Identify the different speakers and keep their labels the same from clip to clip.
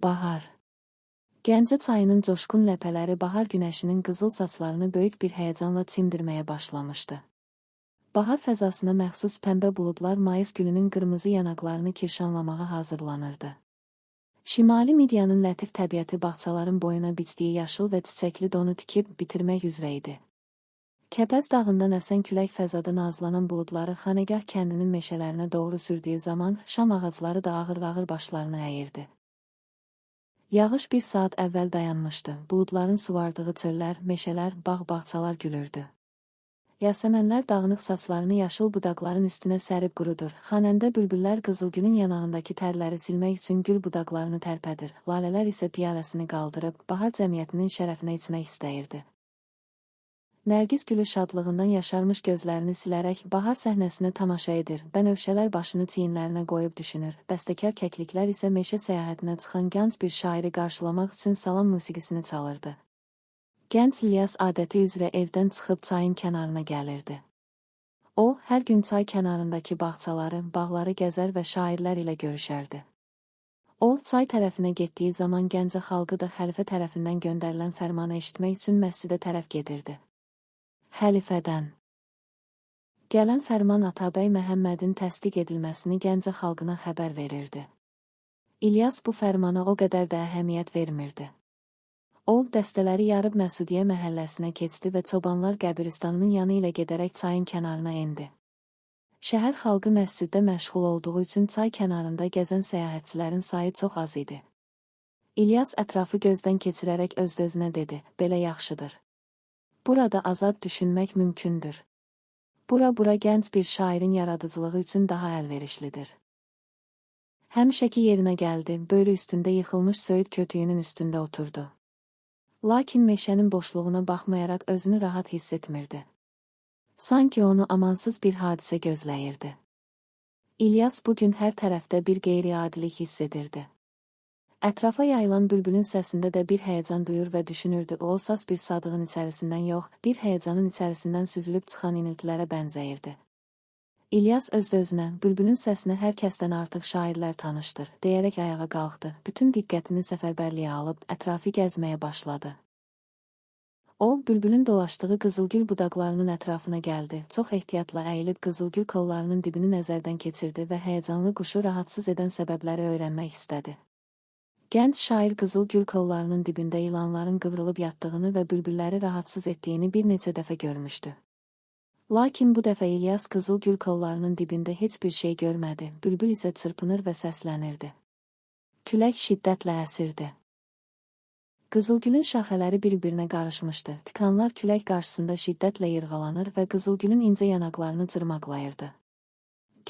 Speaker 1: Bahar. Gəncə çayının coşqun ləpələri bahar günəşinin qızıl saçlarını böyük bir həyəcanla çimdirməyə başlamışdı. Bahar fəzasına məxsus pəmbə buludlar mayıs gününün qırmızı yanaqlarını kirşanlamağa hazırlanırdı. Şimali Midiyanın lətif təbiəti bağçaların boyuna biçdiyi yaşıl və çiçəkli donu tikib bitirmək üzrə idi. Kəpəz dağından əsən külək fəzada nazlanan buludları Xanəgah kəndinin meşələrinə doğru sürdüyü zaman şam ağacları da ağır-ağır başlarını əyirdi. Yağış bir saat əvvəl dayanmışdı. Buludların suvardığı çöllər, meşələr, bağ-bağçalar gülürdü. Yasəmənlər dağınıq saçlarını yaşıl budaqların üstünə sərib qurudur. Xanəndə bülbüllər qızılgülün yanağındakı tərləri silmək üçün gül budaqlarını tərpədir. Lalələr isə piyaləsini qaldırıb, bahar cəmiyyətinin şərəfinə içmək istəyirdi. Nərgiz gülü şadlığından yaşarmış gözlərini silərək bahar səhnəsinə tamaşa edir. Bənövşələr başını çiyinlərinə qoyub düşünür. Bəstəkar kəkliklər isə meşə səyahətinə çıxan gənc bir şairi qarşılamaq üçün salam musiqisini çalırdı. Gənc İlyas adəti üzrə evdən çıxıb çayın kənarına gəlirdi. O, hər gün çay kənarındakı bağçaları, bağları gəzər və şairlər ilə görüşərdi. O, çay tərəfinə getdiyi zaman Gəncə xalqı da xəlifə tərəfindən göndərilən fərmanı eşitmək üçün məscidə tərəf gedirdi. Xəlifədən gələn fərman Atabəy Məhəmmədin təsdiq edilməsini Gəncə xalqına xəbər verirdi. İlyas bu fərmana o qədər də əhəmiyyət vermirdi. O, dəstələri yarıb Məsudiyyə məhəlləsinə keçdi və Çobanlar qəbiristanının yanı ilə gedərək çayın kənarına endi. Şəhər xalqı məsciddə məşğul olduğu üçün çay kənarında gəzən səyahətçilərin sayı çox az idi. İlyas ətrafı gözdən keçirərək öz-özünə dedi, belə yaxşıdır. Burada azad düşünmək mümkündür. Bura gənc bir şairin yaradıcılığı üçün daha əlverişlidir. Həmişəki yerinə gəldi, böyrü üstündə yıxılmış söyüd kötüyünün üstündə oturdu. Lakin meşənin boşluğuna baxmayaraq özünü rahat hiss etmirdi. Sanki onu amansız bir hadisə gözləyirdi. İlyas bugün hər tərəfdə bir qeyri-adilik hiss edirdi. Ətrafa yayılan bülbülün səsində də bir həyəcan duyur və düşünürdü, o saz bir sadığın içərisindən yox, bir həyəcanın içərisindən süzülüb çıxan iniltilərə bənzəyirdi. İlyas öz-özünə, bülbülün səsinə hər kəsdən artıq şairlər tanışdır, deyərək ayağa qalxdı, bütün diqqətini səfərbərliyə alıb, ətrafı gəzməyə başladı. O, bülbülün dolaşdığı qızılgül budaqlarının ətrafına gəldi, çox ehtiyatla əyilib qızılgül kollarının dibini nəzərdən keçirdi və həyəcanlı quşu rahatsız edən səbəbləri öyrənmək istədi. Gənc şair qızıl gül kollarının dibində ilanların qıvrılıb yatdığını və bülbülləri rahatsız etdiyini bir neçə dəfə görmüşdü. Lakin bu dəfə İlyas qızıl gül kollarının dibində heç bir şey görmədi, bülbül isə çırpınır və səslənirdi. Külək şiddətlə əsirdi. Qızılgülün şaxələri bir-birinə qarışmışdı, tikanlar külək qarşısında şiddətlə yırğalanır və qızılgülün incə yanaqlarını cırmaqlayırdı.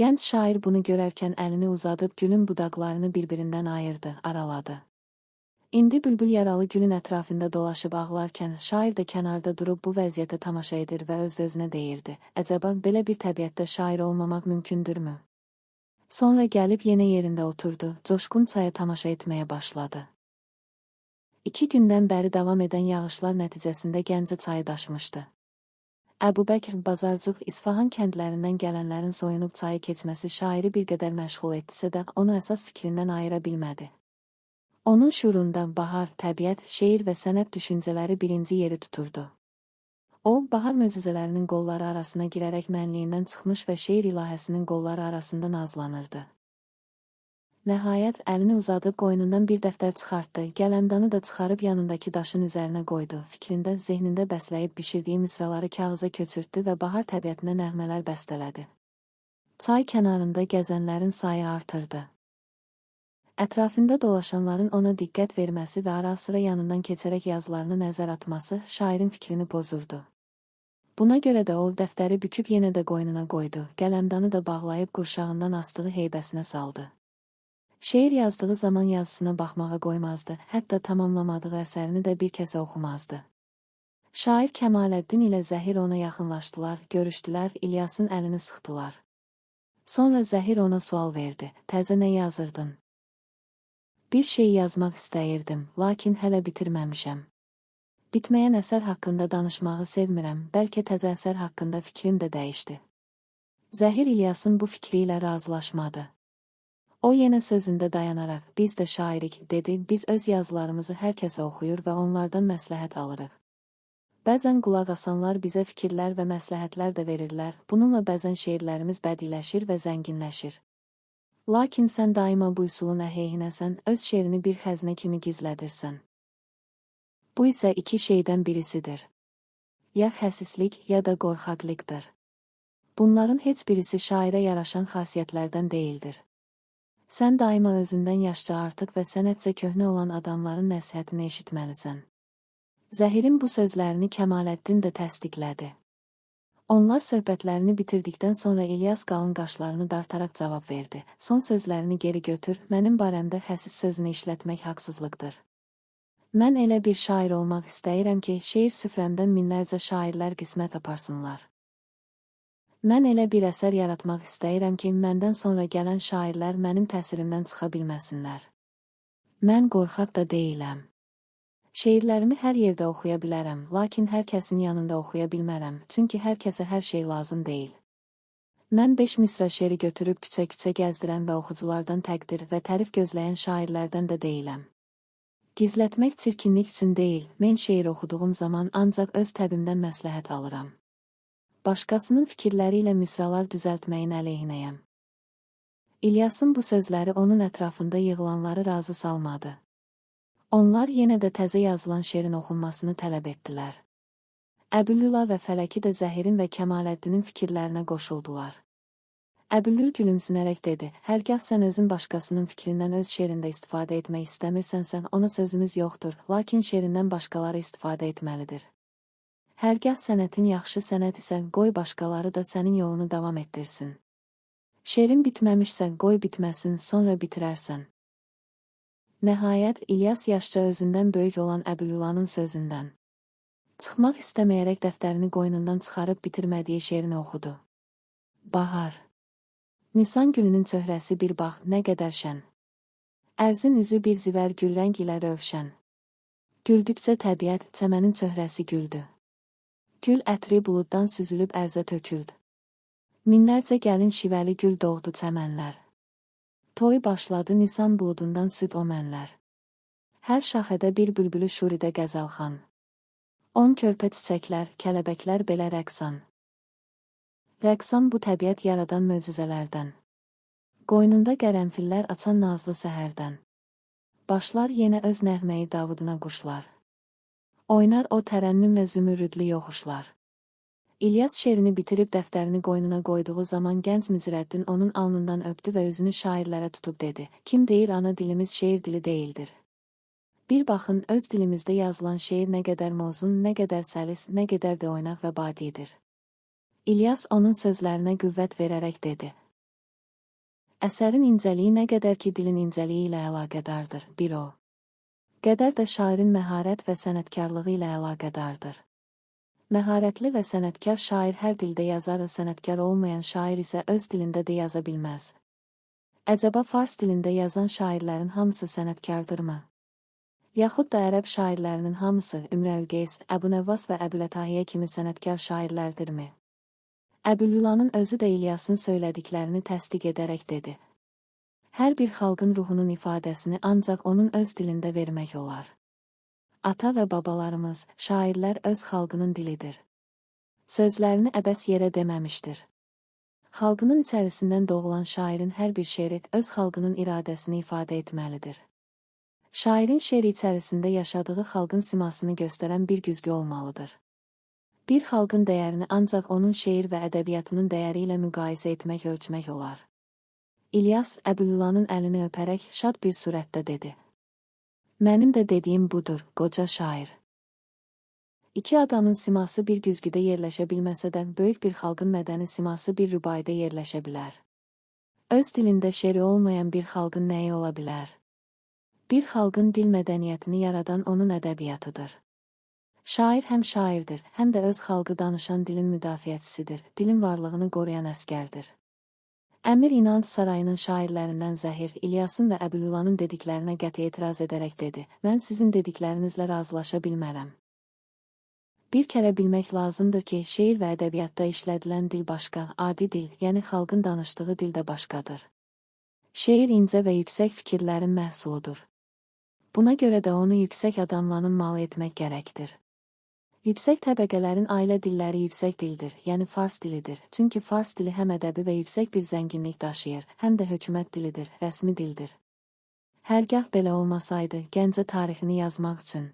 Speaker 1: Gənc şair bunu görərkən əlini uzadıb gülün budaqlarını bir-birindən ayırdı, araladı. İndi bülbül yaralı gülün ətrafında dolaşıb ağlarkən, şair də kənarda durub bu vəziyyətə tamaşa edir və öz-özünə deyirdi. Əcəba, belə bir təbiətdə şair olmamaq mümkündürmü? Sonra gəlib yenə yerində oturdu, coşqun çaya tamaşa etməyə başladı. 2 gündən bəri davam edən yağışlar nəticəsində Gəncə çayı daşmışdı. Əbubəkr, Bazarcıq, İsfahan kəndlərindən gələnlərin soyunub çayı keçməsi şairi bir qədər məşğul etdisə də, onu əsas fikrindən ayıra bilmədi. Onun şuurunda bahar, təbiət, şeir və sənət düşüncələri birinci yeri tuturdu. O, bahar möcüzələrinin qolları arasına girərək mənliyindən çıxmış və şeir ilahəsinin qolları arasında nazlanırdı. Nəhayət, əlini uzadıb qoynundan bir dəftər çıxartdı, qələmdanı da çıxarıb yanındakı daşın üzərinə qoydu, fikrində, zehnində bəsləyib bişirdiyi misraları kağıza köçürtdü və bahar təbiətinə nəğmələr bəstələdi. Çay kənarında gəzənlərin sayı artırdı. Ətrafında dolaşanların ona diqqət verməsi və ara-sıra yanından keçərək yazılarını nəzər atması şairin fikrini pozurdu. Buna görə də o, dəftəri büküb yenə də qoynuna qoydu, qələmdanı da bağlayıb qurşağından asdığı heybəsinə saldı. Şeir yazdığı zaman yazısına baxmağa qoymazdı, hətta tamamlamadığı əsərini də bir kəsə oxumazdı. Şair Kəmaləddin ilə Zəhir ona yaxınlaşdılar, görüşdülər, İlyasın əlini sıxdılar. Sonra Zəhir ona sual verdi, təzə nə yazırdın? Bir şey yazmaq istəyirdim, lakin hələ bitirməmişəm. Bitməyən əsər haqqında danışmağı sevmirəm, bəlkə təzə əsər haqqında fikrim də dəyişdi. Zəhir İlyasın bu fikri ilə razılaşmadı. O yenə sözündə dayanaraq, biz də şairik, dedi, biz öz yazılarımızı hər kəsə oxuyur və onlardan məsləhət alırıq. Bəzən qulaq asanlar bizə fikirlər və məsləhətlər də verirlər, bununla bəzən şeirlərimiz bədiləşir və zənginləşir. Lakin sən daima bu üsulun əleyhinəsən, öz şeirini bir xəzinə kimi gizlədirsən. Bu isə iki şeydən birisidir. Ya xəsislik, ya da qorxaqlıqdır. Bunların heç birisi şairə yaraşan xasiyyətlərdən deyildir. Sən daima özündən yaşca artıq və sənətcə köhnə olan adamların nəsihətini eşitməlisən. Zəhirin bu sözlərini Kəmaləddin də təsdiqlədi. Onlar söhbətlərini bitirdikdən sonra İlyas qalın qaşlarını dartaraq cavab verdi. Son sözlərini geri götür, mənim barəmdə xəsis sözünü işlətmək haqsızlıqdır. Mən elə bir şair olmaq istəyirəm ki, şeir süfrəmdən minlərcə şairlər qismət aparsınlar. Mən elə bir əsər yaratmaq istəyirəm ki, məndən sonra gələn şairlər mənim təsirimdən çıxa bilməsinlər. Mən qorxaq da deyiləm. Şeirlərimi hər yerdə oxuya bilərəm, lakin hər kəsin yanında oxuya bilmərəm, çünki hər kəsə hər şey lazım deyil. Mən 5 misra şeiri götürüb küçə-küçə gəzdirən və oxuculardan təqdir və tərif gözləyən şairlərdən də deyiləm. Gizlətmək çirkinlik üçün deyil, mən şeir oxuduğum zaman ancaq öz təbimdən məsləhət alıram. Başqasının fikirləri ilə misralar düzəltməyin əleyhinəyəm. İlyasın bu sözləri onun ətrafında yığılanları razı salmadı. Onlar yenə də təzə yazılan şeirin oxunmasını tələb etdilər. Əbülüla və Fələki də Zəhirin və Kəmaləddinin fikirlərinə qoşuldular. Əbülül gülümsünərək dedi, hərgah sən özün başqasının fikrindən öz şeirində istifadə etmək istəmirsənsə, ona sözümüz yoxdur, lakin şeirindən başqaları istifadə etməlidir. Hərgah sənətin yaxşı sənət isə, qoy başqaları da sənin yolunu davam etdirsin. Şeirin bitməmişsə, qoy bitməsin, sonra bitirərsən. Nəhayət, İlyas yaşca özündən böyük olan Əbülülanın sözündən çıxmaq istəməyərək dəftərini qoynundan çıxarıb bitirmədiyi şeirini oxudu. Bahar. Nisan gülünün çöhrəsi bir bax, nə qədər şən. Ərzin üzü bir zivər gülrəng ilə rövşən. Güldükcə təbiət, çəmənin çöhrəsi güldü. Gül ətri buluddan süzülüb ərzə töküldü. Minlərcə gəlin şivəli gül doğdu çəmənlər. Toy başladı Nisan buludundan süd omənlər. Hər şaxədə bir bülbülü şuridə qəzəlxan. 10 körpə çiçəklər, kələbəklər belə rəqsan. Rəqsan bu təbiət yaradan möcüzələrdən. Qoynunda qərənfillər açan nazlı səhərdən. Başlar yenə öz nəğməyi Davuduna quşlar. Oynar o tərənnümlə zümrüdlü yoxuşlar. İlyas şeirini bitirib dəftərini qoynuna qoyduğu zaman gənc Mücirəddin onun alnından öpdü və üzünü şairlərə tutub dedi, kim deyir ana dilimiz şeir dili deyildir. Bir baxın, öz dilimizdə yazılan şeir nə qədər mozun, nə qədər səlis, nə qədər də oynaq və badidir. İlyas onun sözlərinə qüvvət verərək dedi. Əsərin incəliyi nə qədər ki dilin incəliyi ilə əlaqədardır, bir o qədər də şairin məharət və sənətkarlığı ilə əlaqədardır. Məharətli və sənətkar şair hər dildə yazar, sənətkar olmayan şair isə öz dilində də yaza bilməz. Əcəba fars dilində yazan şairlərin hamısı sənətkardırmı? Yaxud da ərəb şairlərinin hamısı Ümrəülqeys, Əbunəvvas və Əbülətahiyyə kimi sənətkar şairlərdirmi? Əbülülanın özü də İlyasın söylədiklərini təsdiq edərək dedi. Hər bir xalqın ruhunun ifadəsini ancaq onun öz dilində vermək olar. Ata və babalarımız, şairlər öz xalqının dilidir. Sözlərini əbəs yerə deməmişdir. Xalqının içərisindən doğulan şairin hər bir şeiri öz xalqının iradəsini ifadə etməlidir. Şairin şeiri içərisində yaşadığı xalqın simasını göstərən bir güzgü olmalıdır. Bir xalqın dəyərini ancaq onun şeir və ədəbiyyatının dəyəri ilə müqayisə etmək, ölçmək olar. İlyas Əbülülanın əlini öpərək şad bir surətdə dedi. Mənim də dediyim budur, qoca şair. İki adamın siması bir güzgüdə yerləşə bilməsə də, böyük bir xalqın mədəni siması bir rübaidə yerləşə bilər. Öz dilində şeiri olmayan bir xalqın nəyi ola bilər? Bir xalqın dil mədəniyyətini yaradan onun ədəbiyyatıdır. Şair həm şairdir, həm də öz xalqı danışan dilin müdafiəçisidir, dilin varlığını qoruyan əskərdir. Əmir İnanc sarayının şairlərindən Zəhir, İlyasın və Əbülülanın dediklərinə qəti etiraz edərək dedi, mən sizin dediklərinizlə razılaşa bilmərəm. Bir kərə bilmək lazımdır ki, şeir və ədəbiyyatda işlədilən dil başqa, adi dil, yəni xalqın danışdığı dil də başqadır. Şeir incə və yüksək fikirlərin məhsuludur. Buna görə də onu yüksək adamların malı etmək gərəkdir. Yüksək təbəqələrin ailə dilləri yüksək dildir, yəni fars dilidir. Çünki fars dili həm ədəbi və yüksək bir zənginlik daşıyır, həm də hökumət dilidir, rəsmi dildir. Hərgah belə olmasaydı, Gəncə tarixini yazmaq üçün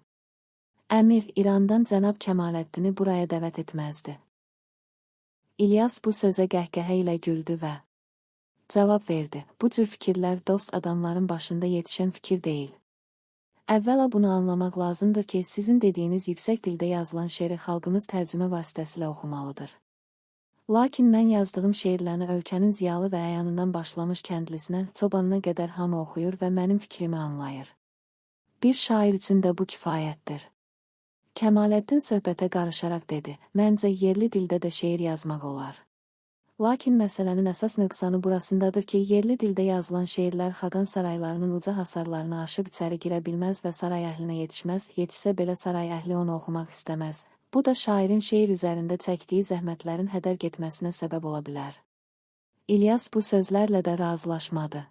Speaker 1: Əmir İrandan cənab Kəmaləddini buraya dəvət etməzdi. İlyas bu sözə qəhqəhə ilə güldü və cavab verdi. Bu cür fikirlər dost adamların başında yetişən fikir deyil. Əvvəla bunu anlamaq lazımdır ki, sizin dediyiniz yüksək dildə yazılan şeiri xalqımız tərcümə vasitəsilə oxumalıdır. Lakin mən yazdığım şeirlərini ölkənin ziyalı və əyanından başlamış kəndlisinə, çobanına qədər hamı oxuyur və mənim fikrimi anlayır. Bir şair üçün də bu kifayətdir. Kəmaləddin söhbətə qarışaraq dedi, məncə yerli dildə də şeir yazmaq olar. Lakin məsələnin əsas nöqsanı burasındadır ki, yerli dildə yazılan şeirlər xaqan saraylarının uca hasarlarını aşıb içəri girə bilməz və saray əhlinə yetişməz, yetişsə belə saray əhli onu oxumaq istəməz. Bu da şairin şeir üzərində çəkdiyi zəhmətlərin hədər getməsinə səbəb ola bilər. İlyas bu sözlərlə də razılaşmadı.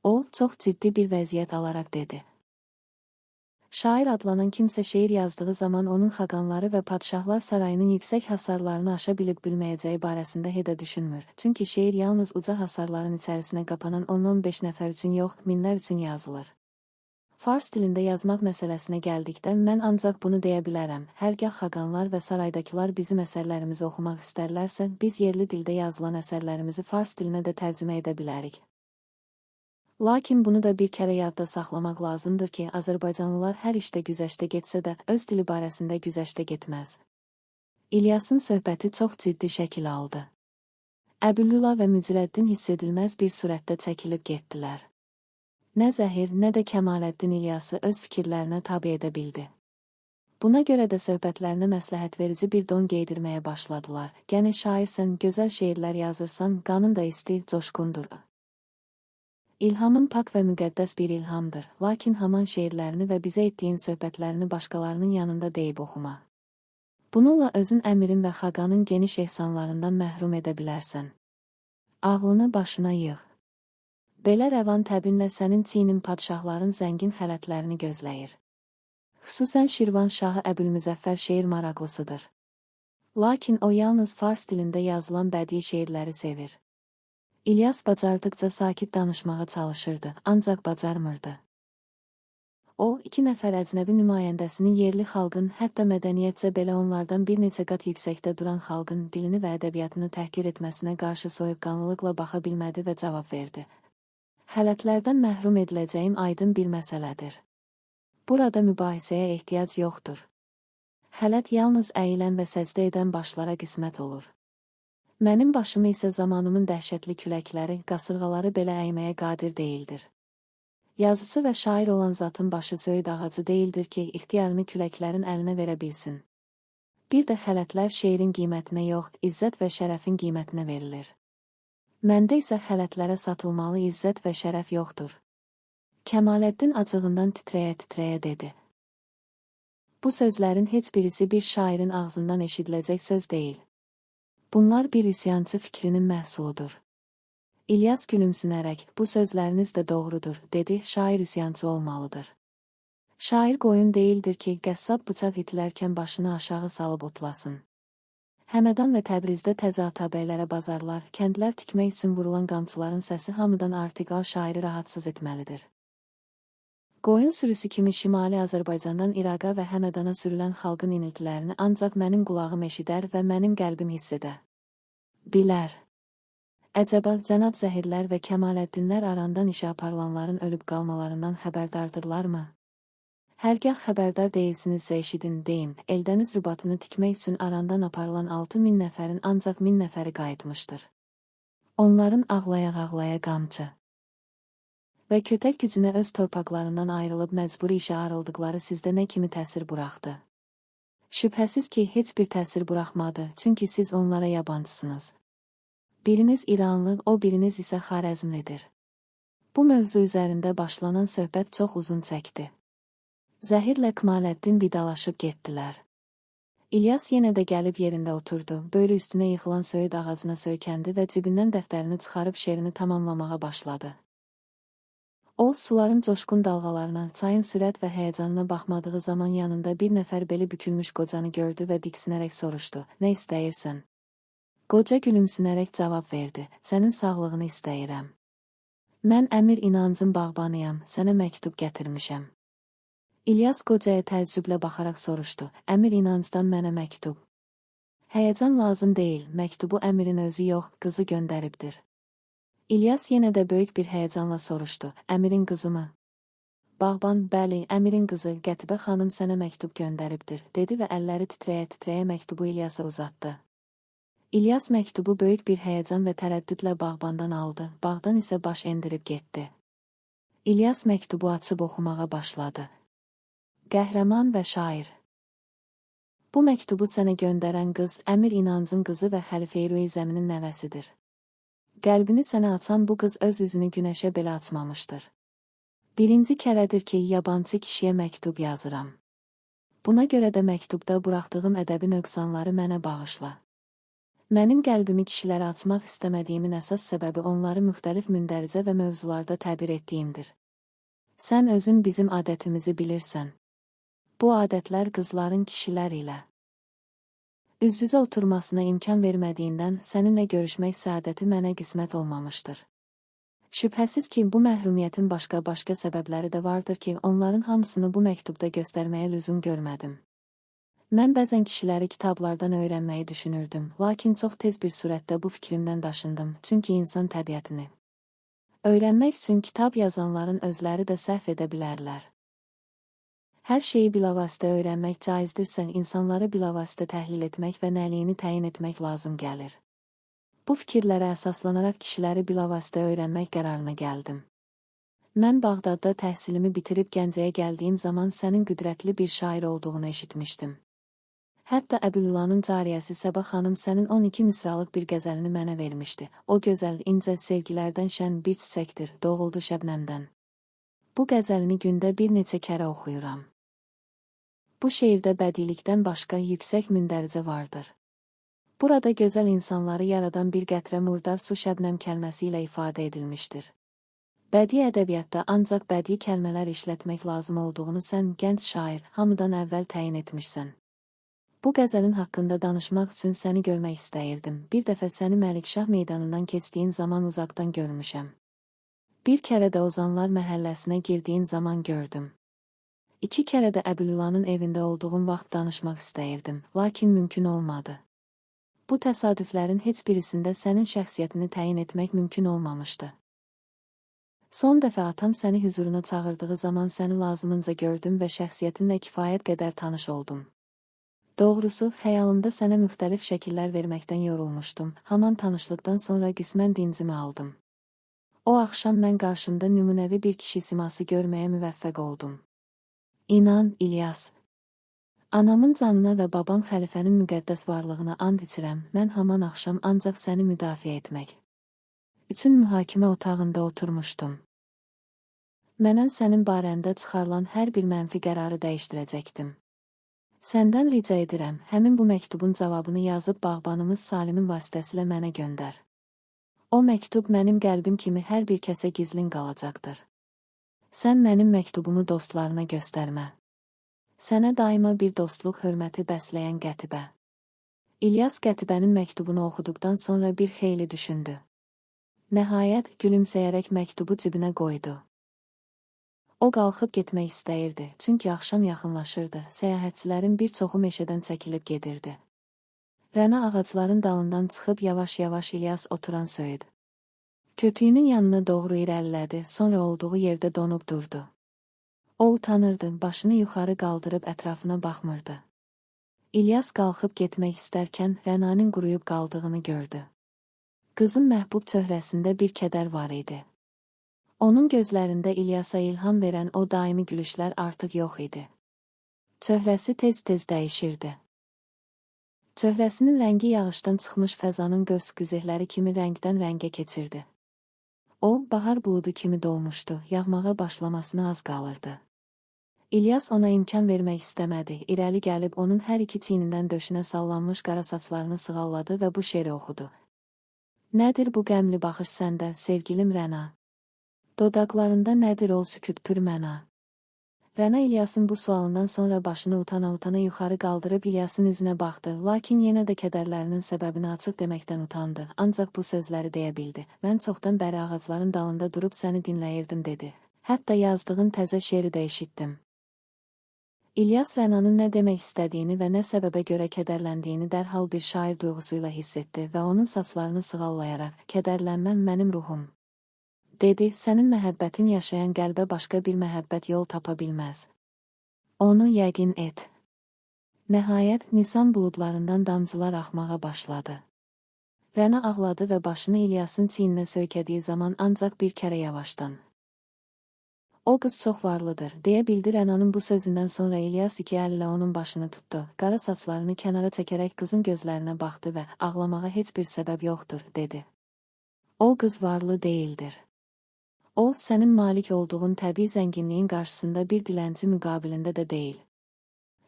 Speaker 1: O, çox ciddi bir vəziyyət alaraq dedi. Şair adlanan kimsə şeir yazdığı zaman onun xaqanları və padşahlar sarayının yüksək hasarlarını aşa bilib bilməyəcəyi barəsində hedə düşünmür. Çünki şeir yalnız uca hasarların içərisinə qapanan 10-15 nəfər üçün yox, minlər üçün yazılır. Fars dilində yazmaq məsələsinə gəldikdə mən ancaq bunu deyə bilərəm. Hərgah xaqanlar və saraydakılar bizim əsərlərimizi oxumaq istərlərsə, biz yerli dildə yazılan əsərlərimizi fars dilinə də tərcümə edə bilərik. Lakin bunu da bir kərə yadda saxlamaq lazımdır ki, Azərbaycanlılar hər işdə güzəştə getsə də, öz dili barəsində güzəştə getməz. İlyasın söhbəti çox ciddi şəkil aldı. Əbülüla və Mücirəddin hiss edilməz bir surətdə çəkilib getdilər. Nə Zəhir, nə də Kəmaləddin İlyası öz fikirlərinə tabe edə bildi. Buna görə də söhbətlərinə məsləhət verici bir don geydirməyə başladılar. Gəni şairsən, gözəl şeirlər yazırsan, qanın da isti, coşqundur. İlhamın pak və müqəddəs bir ilhamdır, lakin haman şeirlərini və bizə etdiyin söhbətlərini başqalarının yanında deyib oxuma. Bununla özün əmirin və xaqanın geniş ehsanlarından məhrum edə bilərsən. Ağlını başına yığ. Belə rəvan təbinlə sənin çinin padşahların zəngin xələtlərini gözləyir. Xüsusən Şirvan şahı Əbülmüzəffər şeir maraqlısıdır. Lakin o yalnız fars dilində yazılan bədii şeirləri sevir. İlyas bacardıqca sakit danışmağa çalışırdı, ancaq bacarmırdı. O, 2 nəfər əcnəbi nümayəndəsini yerli xalqın, hətta mədəniyyətcə belə onlardan bir neçə qat yüksəkdə duran xalqın dilini və ədəbiyyatını təhqir etməsinə qarşı soyuqqanlılıqla baxa bilmədi və cavab verdi. Xələtlərdən məhrum ediləcəyim aydın bir məsələdir. Burada mübahisəyə ehtiyac yoxdur. Xələt yalnız əyilən və səcdə edən başlara qismət olur. Mənim başımı isə zamanımın dəhşətli küləkləri, qasırğaları belə əyməyə qadir deyildir. Yazıcı və şair olan zatın başı söyüd ağacı deyildir ki, ixtiyarını küləklərin əlinə verə bilsin. Bir də xələtlər şeirin qiymətinə yox, izzət və şərəfin qiymətinə verilir. Məndə isə xələtlərə satılmalı izzət və şərəf yoxdur. Kəmaləddin acığından titrəyə-titrəyə dedi. Bu sözlərin heç birisi bir şairin ağzından eşidiləcək söz deyil. Bunlar bir üsyançı fikrinin məhsuludur. İlyas gülümsünərək, bu sözləriniz də doğrudur, dedi, şair üsyançı olmalıdır. Şair qoyun deyildir ki, qəssab bıçaq itilərkən başını aşağı salıb otlasın. Həmədan və Təbrizdə təzə atabəylərə bazarlar, kəndlər tikmək üçün vurulan qamçıların səsi hamıdan artıq şairi rahatsız etməlidir. Qoyun sürüsü kimi Şimali Azərbaycandan İraqa və Həmədana sürülən xalqın iniltilərini ancaq mənim qulağım eşidər və mənim qəlbim hiss edə bilər. Əcəba, cənab Zəhirlər və Kəmaləddinlər arandan işə aparılanların ölüb qalmalarından xəbərdardırlarmı? Hərgah xəbərdar deyilsinizsə eşidin, deyim, Eldəniz rübatını tikmək üçün arandan aparılan 6000 nəfərin ancaq 1000 nəfəri qayıtmışdır. Onların ağlaya-ağlaya qamçı və kötək gücünə öz torpaqlarından ayrılıb məcburi işə arıldıqları sizdə nə kimi təsir buraxdı? Şübhəsiz ki, heç bir təsir buraxmadı, çünki siz onlara yabancısınız. Biriniz İranlı, o biriniz isə Xarəzmlidir. Bu mövzu üzərində başlanan söhbət çox uzun çəkdi. Zəhirlə Kəmaləddin vidalaşıb getdilər. İlyas yenə də gəlib yerində oturdu, böyrü üstünə yıxılan söyüd ağacına söykəndi və cibindən dəftərini çıxarıb şeirini tamamlamağa başladı. O, suların coşqun dalğalarına, çayın sürət və həyəcanına baxmadığı zaman yanında bir nəfər beli bükülmüş qocanı gördü və diksinərək soruşdu: "Nə istəyirsən?" Qoca gülümsünərək cavab verdi: "Sənin sağlığını istəyirəm. Mən Əmir İnancın bağbanıyam, sənə məktub gətirmişəm." İlyas qocaya təəccüblə baxaraq soruşdu: "Əmir İnancdan mənə məktub?" "Həyəcan lazım deyil, məktubu Əmirin özü yox, qızı göndəribdir." İlyas yenə də böyük bir həyəcanla soruşdu: "Əmirin qızı mı?" Bağban: "Bəli, Əmirin qızı, Qətibə xanım sənə məktub göndəribdir," dedi və əlləri titrəyə-titrəyə məktubu İlyasa uzatdı. İlyas məktubu böyük bir həyəcan və tərəddüdlə bağbandan aldı, bağdan isə baş endirib getdi. İlyas məktubu açıb oxumağa başladı. Qəhrəman və şair. Bu məktubu sənə göndərən qız Əmir İnancın qızı və Xəlifə Rüeyzəminin nəvəsidir. Qəlbini sənə açan bu qız öz üzünü günəşə belə açmamışdır. Birinci kərədir ki, yabancı kişiyə məktub yazıram. Buna görə də məktubda buraxdığım ədəbi nöqsanları mənə bağışla. Mənim qəlbimi kişilərə açmaq istəmədiyimin əsas səbəbi onları müxtəlif mündəricə və mövzularda təbir etdiyimdir. Sən özün bizim adətimizi bilirsən. Bu adətlər qızların kişilər ilə üz-üzə oturmasına imkan vermədiyindən səninlə görüşmək səadəti mənə qismət olmamışdır. Şübhəsiz ki, bu məhrumiyyətin başqa səbəbləri də vardır ki, onların hamısını bu məktubda göstərməyə lüzum görmədim. Mən bəzən kişiləri kitablardan öyrənməyi düşünürdüm, lakin çox tez bir surətdə bu fikrimdən daşındım, çünki insan təbiətini öyrənmək üçün kitab yazanların özləri də səhv edə bilərlər. Hər şeyi bilavasitə öyrənmək caizdirsə, insanları bilavasitə təhlil etmək və nəliyini təyin etmək lazım gəlir. Bu fikirlərə əsaslanaraq kişiləri bilavasitə öyrənmək qərarına gəldim. Mən Bağdadda təhsilimi bitirib Gəncəyə gəldiyim zaman sənin qüdrətli bir şair olduğunu eşitmişdim. Hətta Əbülülanın cariyəsi Səba xanım sənin 12 misralıq bir qəzəlini mənə vermişdi. O gözəl, incə, sevgilərdən şən bir çiçəkdir, doğuldu şəbnəmdən. Bu qəzəlini gündə bir neçə kərə oxuyuram. Bu şeirdə bədilikdən başqa yüksək mündəricə vardır. Burada gözəl insanları yaradan bir qətrə murdar su şəbnəm kəlməsi ilə ifadə edilmişdir. Bədii ədəbiyyatda ancaq bədii kəlmələr işlətmək lazım olduğunu sən, gənc şair, hamıdan əvvəl təyin etmişsən. Bu qəzəlin haqqında danışmaq üçün səni görmək istəyirdim. Bir dəfə səni Məlikşah meydanından keçdiyin zaman uzaqdan görmüşəm. Bir kərə də Ozanlar məhəlləsinə girdiyin zaman gördüm. 2 kərə də Əbülülanın evində olduğum vaxt danışmaq istəyirdim, lakin mümkün olmadı. Bu təsadüflərin heç birisində sənin şəxsiyyətini təyin etmək mümkün olmamışdı. Son dəfə atam səni hüzuruna çağırdığı zaman səni lazımınca gördüm və şəxsiyyətinlə kifayət qədər tanış oldum. Doğrusu, xəyalımda sənə müxtəlif şəkillər verməkdən yorulmuşdum, haman tanışlıqdan sonra qismən dincimi aldım. O axşam mən qarşımda nümunəvi bir kişi siması görməyə müvəffəq oldum. İnan, İlyas. Anamın canına və babam xəlifənin müqəddəs varlığına and içirəm, mən haman axşam ancaq səni müdafiə etmək üçün mühakimə otağında oturmuşdum. Mənən sənin barəndə çıxarılan hər bir mənfi qərarı dəyişdirəcəkdim. Səndən rica edirəm, həmin bu məktubun cavabını yazıb bağbanımız Salimin vasitəsilə mənə göndər. O məktub mənim qəlbim kimi hər bir kəsə gizlin qalacaqdır. Sən mənim məktubumu dostlarına göstərmə. Sənə daima bir dostluq hörməti bəsləyən Qətibə. İlyas Qətibənin məktubunu oxuduqdan sonra bir xeyli düşündü. Nəhayət, gülümsəyərək məktubu cibinə qoydu. O qalxıb getmək istəyirdi, çünki axşam yaxınlaşırdı, səyahətçilərin bir çoxu meşədən çəkilib gedirdi. Rəna ağacların dalından çıxıb yavaş-yavaş İlyas oturan söyüdü. Kötüyünün yanına doğru irəlilədi, sonra olduğu yerdə donub durdu. O utanırdı, başını yuxarı qaldırıb ətrafına baxmırdı. İlyas qalxıb getmək istərkən Rənanın quruyub qaldığını gördü. Qızın məhbub çöhrəsində bir kədər var idi. Onun gözlərində İlyasa ilham verən o daimi gülüşlər artıq yox idi. Çöhrəsi tez-tez dəyişirdi. Çöhrəsinin rəngi yağışdan çıxmış fəzanın qövs-qüzehləri kimi rəngdən rəngə keçirdi. O, bahar buludu kimi dolmuşdu, yağmağa başlamasına az qalırdı. İlyas ona imkan vermək istəmədi, irəli gəlib onun hər iki çiynindən döşünə sallanmış qara saçlarını sığalladı və bu şeiri oxudu. Nədir bu qəmli baxış səndə, sevgilim Rəna? Dodaqlarında nədir ol sükut pür məna. Rəna İlyasın bu sualından sonra başını utana-utana yuxarı qaldırıb İlyasın üzünə baxdı, lakin yenə də kədərlərinin səbəbini açıq deməkdən utandı. Ancaq bu sözləri deyə bildi. Mən çoxdan bəri ağacların dalında durub səni dinləyirdim dedi. Hətta yazdığın təzə şeiri də eşitdim. İlyas Rənanın nə demək istədiyini və nə səbəbə görə kədərləndiyini dərhal bir şair duyğusuyla hiss etdi və onun saçlarını sığallayaraq, kədərlənməm mənim ruhum, dedi, sənin məhəbbətin yaşayan qəlbə başqa bir məhəbbət yol tapa bilməz. Onu yəqin et. Nəhayət, Nisan buludlarından damcılar axmağa başladı. Rəna ağladı və başını İlyasın çiyninə söykədiyi zaman ancaq bir kərə yavaşdan. O qız çox varlıdır, deyə bildi. Rənanın bu sözündən sonra İlyas iki əl ilə onun başını tutdu. Qara saçlarını kənara çəkərək qızın gözlərinə baxdı və ağlamağa heç bir səbəb yoxdur, dedi. O qız varlı deyildir. O, sənin malik olduğun təbii zənginliyin qarşısında bir dilənçi müqabilində də deyil.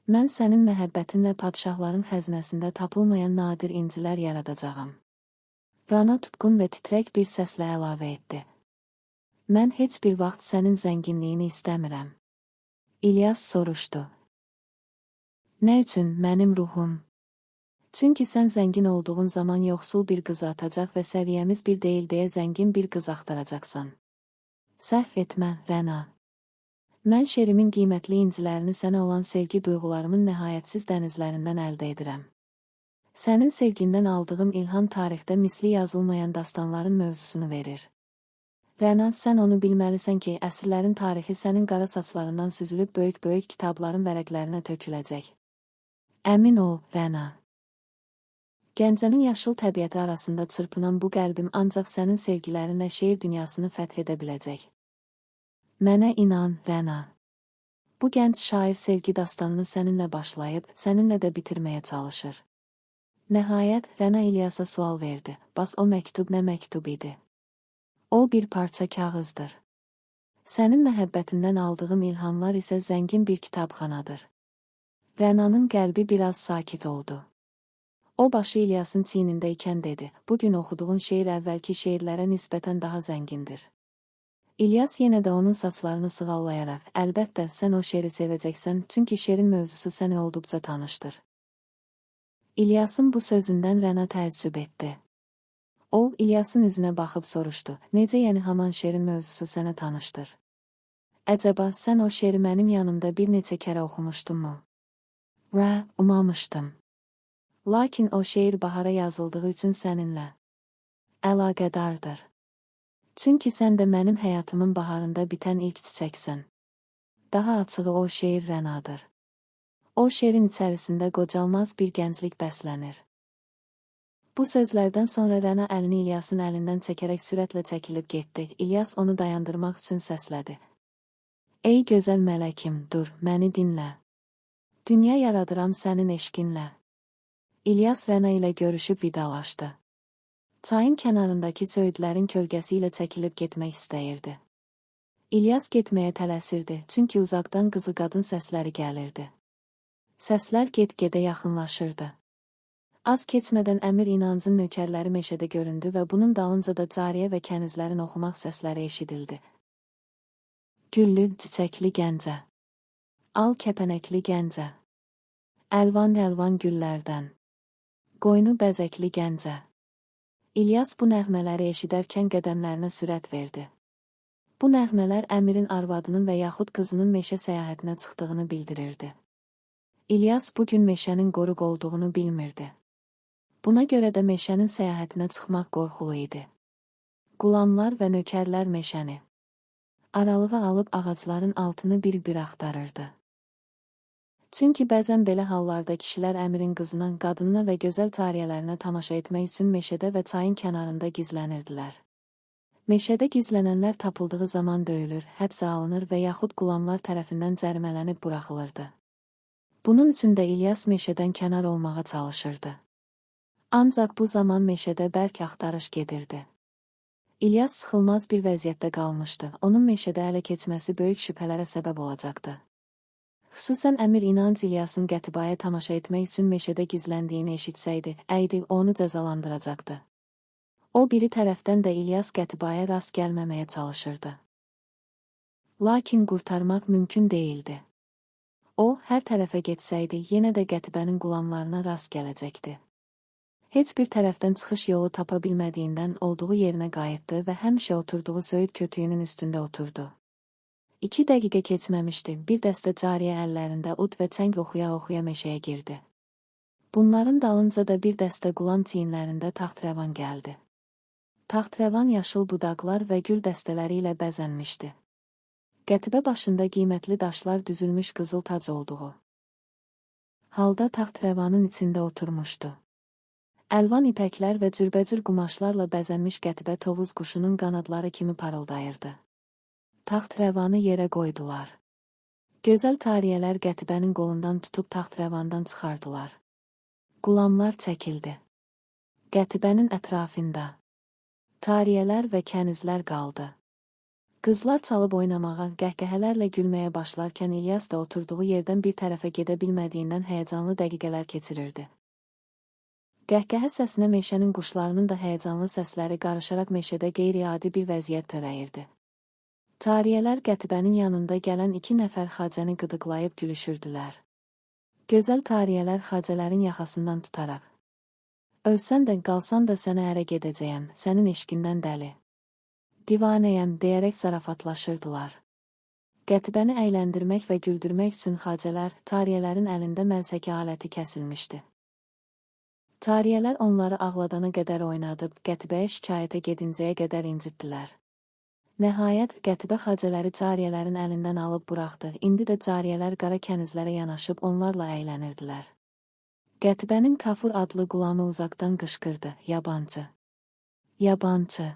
Speaker 1: Mən sənin məhəbbətinlə padşahların xəzinəsində tapılmayan nadir incilər yaradacağam. Rana tutqun və titrək bir səslə əlavə etdi. Mən heç bir vaxt sənin zənginliyini istəmirəm. İlyas soruşdu. Nə üçün mənim ruhum? Çünki sən zəngin olduğun zaman yoxsul bir qızı atacaq və səviyyəmiz bir deyil deyə zəngin bir qız axtaracaqsan. Səhv etmə, Rəna. Mən şeirimin qiymətli incilərini sənə olan sevgi duyğularımın nəhayətsiz dənizlərindən əldə edirəm. Sənin sevgindən aldığım ilham tarixdə misli yazılmayan dastanların mövzusunu verir. Rəna, sən onu bilməlisən ki, əsrlərin tarixi sənin qara saçlarından süzülüb böyük-böyük kitabların vərəqlərinə töküləcək. Əmin ol, Rəna. Gəncənin yaşıl təbiəti arasında çırpınan bu qəlbim ancaq sənin sevgilərinlə şeir dünyasını fəth edə biləcək. Mənə inan, Rəna. Bu gənc şair sevgi dastanını səninlə başlayıb, səninlə də bitirməyə çalışır. Nəhayət, Rəna İlyasa sual verdi. Bas o məktub nə məktub idi? O bir parça kağızdır. Sənin məhəbbətindən aldığım ilhamlar isə zəngin bir kitabxanadır. Rənanın qəlbi biraz sakit oldu. O başı İlyasın çiynində ikən dedi, bugün oxuduğun şeir əvvəlki şeirlərə nisbətən daha zəngindir. İlyas yenə də onun saçlarını sığallayaraq, əlbəttə sən o şeiri sevəcəksən, çünki şeirin mövzusu səni olduqca tanışdır. İlyasın bu sözündən Rəna təəccüb etdi. O, İlyasın üzünə baxıb soruşdu, necə yəni haman şeirin mövzusu sənə tanışdır? Əcəba, sən o şeiri mənim yanımda bir neçə kərə oxumuşdunmu? Umamışdım. Lakin o şeir bahara yazıldığı üçün səninlə əlaqədardır. Çünki sən də mənim həyatımın baharında bitən ilk çiçəksən. Daha açığı o şeir Rənadır. O şeirin içərisində qocalmaz bir gənclik bəslənir. Bu sözlərdən sonra Rəna əlini İlyasın əlindən çəkərək sürətlə çəkilib getdi. İlyas onu dayandırmaq üçün səslədi. Ey gözəl mələkim, dur, məni dinlə. Dünya yaradıram sənin eşqinlə. İlyas Rəna ilə görüşüb vidalaşdı. Çayın kənarındakı söyüdlərin kölgəsi ilə çəkilib getmək istəyirdi. İlyas getməyə tələsirdi, çünki uzaqdan qızı-qadın səsləri gəlirdi. Səslər get-gedə yaxınlaşırdı. Az keçmədən Əmir İnancın nökərləri meşədə göründü və bunun dalınca da cariyə və kənizlərin oxumaq səsləri eşidildi. Güllü, çiçəkli Gəncə, al kəpənəkli Gəncə, əlvan-əlvan güllərdən, qoynu bəzəkli Gəncə. İlyas bu nəğmələri eşidərkən qədəmlərinə sürət verdi. Bu nəğmələr Əmirin arvadının və yaxud qızının meşə səyahətinə çıxdığını bildirirdi. İlyas bugün meşənin qoruq olduğunu bilmirdi. Buna görə də meşənin səyahətinə çıxmaq qorxulu idi. Qulamlar və nökərlər meşəni aralığa alıb ağacların altını bir-bir axtarırdı. Çünki bəzən belə hallarda kişilər Əmirin qızına, qadınına və gözəl cariyələrinə tamaşa etmək üçün meşədə və çayın kənarında gizlənirdilər. Meşədə gizlənənlər tapıldığı zaman döyülür, həbsə alınır və yaxud qulamlar tərəfindən cərimələnib buraxılırdı. Bunun üçün də İlyas meşədən kənar olmağa çalışırdı. Ancaq bu zaman meşədə bərk axtarış gedirdi. İlyas sıxılmaz bir vəziyyətdə qalmışdı. Onun meşədə ələ keçməsi böyük şübhələrə səbəb olacaqdı. Xüsusən Əmir İnanc İlyasın Qətibaya tamaşa etmək üçün meşədə gizləndiyini eşitsəydi, əydi onu cəzalandıracaqdı. O biri tərəfdən də İlyas Qətibaya rast gəlməməyə çalışırdı. Lakin qurtarmaq mümkün değildi. O, hər tərəfə getsəydi, yenə də Qətibənin qulamlarına rast gələcəkdi. Heç bir tərəfdən çıxış yolu tapa bilmədiyindən olduğu yerinə qayıtdı və həmişə oturduğu söyüd kötüyünün üstündə oturdu. 2 dəqiqə keçməmişdi, bir dəstə cariyə əllərində ud və çəng oxuya-oxuya meşəyə girdi. Bunların dalınca da bir dəstə qulam çiyinlərində taxtrəvan gəldi. Taxtrəvan yaşıl budaqlar və gül dəstələri ilə bəzənmişdi. Qətibə başında qiymətli daşlar düzülmüş qızıl tac olduğu halda taxtrəvanın içində oturmuşdu. Əlvan ipəklər və cürbəcür qumaşlarla bəzənmiş Qətibə tovuz quşunun qanadları kimi parıldayırdı. Taxtrəvanı yerə qoydular. Gözəl tariyələr Qətibənin qolundan tutub taxtrəvandan çıxardılar. Qulamlar çəkildi. Qətibənin ətrafında tariyələr və kənizlər qaldı. Qızlar çalıb oynamağa, qəhqəhələrlə gülməyə başlarkən İlyas da oturduğu yerdən bir tərəfə gedə bilmədiyindən həyəcanlı dəqiqələr keçirirdi. Qəhqəhə səsinə meşənin quşlarının da həyəcanlı səsləri qarışaraq meşədə qeyri-adi bir vəziyyət törəyirdi. Cariyələr Qətibənin yanında gələn 2 nəfər xacəni qıdıqlayıb gülüşürdülər. Gözəl cariyələr xacələrin yaxasından tutaraq, "Ölsən də, qalsan da sənə ərə gedəcəyəm, sənin eşqindən dəli, divanəyəm" deyərək zarafatlaşırdılar. Qətibəni əyləndirmək və güldürmək üçün xacələr, cariyələrin əlində məzhəki aləti kəsilmişdi. Cariyələr onları ağladana qədər oynadıb, Qətibəyə şikayətə gedincəyə qədər incitdilər. Nəhayət, Qətibə xacələri cariyələrin əlindən alıb buraxdı. İndi də cariyələr qara kənizlərə yanaşıb onlarla əylənirdilər. Qətibənin Kafur adlı qulamı uzaqdan qışqırdı: "Yabancı! Yabancı!"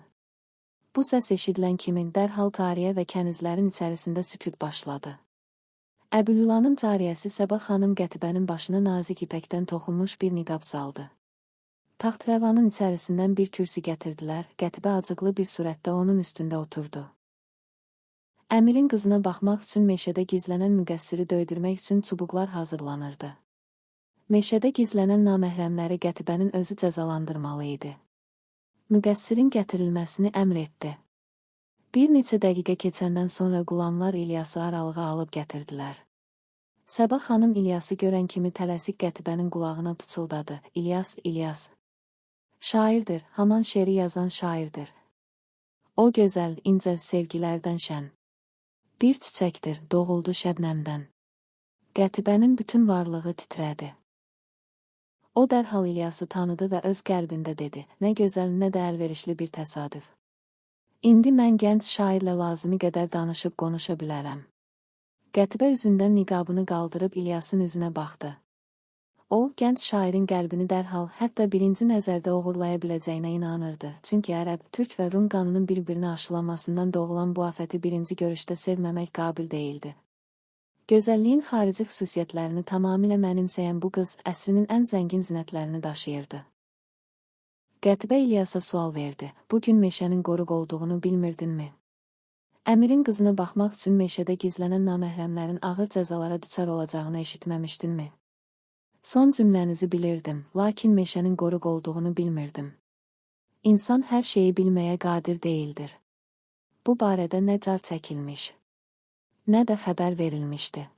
Speaker 1: Bu səs eşidilən kimi dərhal cariyə və kənizlərin içərisində sükut başladı. Əbülülanın cariyəsi Səbah xanım Qətibənin başına nazik ipəkdən toxunmuş bir niqab saldı. Taxtrəvanın içərisindən bir kürsü gətirdilər, Qətibə acıqlı bir surətdə onun üstündə oturdu. Əmirin qızına baxmaq üçün meşədə gizlənən müqəssiri döydürmək üçün çubuqlar hazırlanırdı. Meşədə gizlənən naməhrəmləri Qətibənin özü cəzalandırmalı idi. Müqəssirin gətirilməsini əmr etdi. Bir neçə dəqiqə keçəndən sonra qulamlar İlyası aralığa alıb gətirdilər. Səbah xanım İlyası görən kimi tələsik Qətibənin qulağına pıçıldadı: "İlyas, İlyas. Şairdir, haman şeiri yazan şairdir. O gözəl, incə sevgilərdən şən. Bir çiçəkdir, doğuldu şəbnəmdən." Qətibənin bütün varlığı titrədi. O dərhal İlyası tanıdı və öz qəlbində dedi: "Nə gözəl, nə də əlverişli bir təsadüf. İndi mən gənc şairlə lazımi qədər danışıb konuşa bilərəm." Qətibə üzündən niqabını qaldırıb İlyasın üzünə baxdı. O, gənc şairin qəlbini dərhal, hətta birinci nəzərdə uğurlaya biləcəyinə inanırdı. Çünki ərəb, türk və rum qanının bir-birinə aşılanmasından doğulan bu afəti birinci görüşdə sevməmək qabil deyildi. Gözəlliyin xarici xüsusiyyətlərini tamamilə mənimsəyən bu qız əsrinin ən zəngin zinətlərini daşıyırdı. Qətibə İlyasa sual verdi: "Bugün meşənin qoruq olduğunu bilmirdinmi? Əmirin qızına baxmaq üçün meşədə gizlənən naməhrəmlərin ağır cəzalara düçar olacağını eşitməmişdinmi?" "Son cümlənizi bilirdim, lakin meşənin qoruq olduğunu bilmirdim. İnsan hər şeyi bilməyə qadir deyildir. Bu barədə nə car çəkilmiş, nə də xəbər verilmişdi.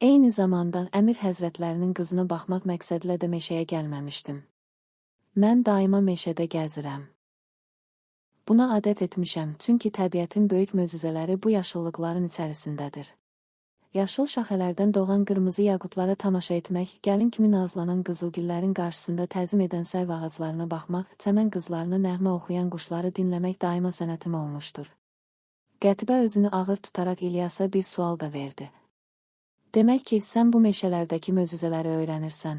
Speaker 1: Eyni zamanda əmir həzrətlərinin qızına baxmaq məqsədlə də meşəyə gəlməmişdim. Mən daima meşədə gəzirəm. Buna adət etmişəm, çünki təbiətin böyük möcüzələri bu yaşıllıqların içərisindədir. Yaşıl şaxələrdən doğan qırmızı yaqutlara tamaşa etmək, gəlin kimi nazlanan qızılgüllərin qarşısında təzim edən sərv ağaclarına baxmaq, çəmən qızlarına nəğmə oxuyan quşları dinləmək daima sənətim olmuşdur." Qətibə özünü ağır tutaraq İlyasa bir sual da verdi: "Demək ki, sən bu meşələrdəki möcüzələri öyrənirsən."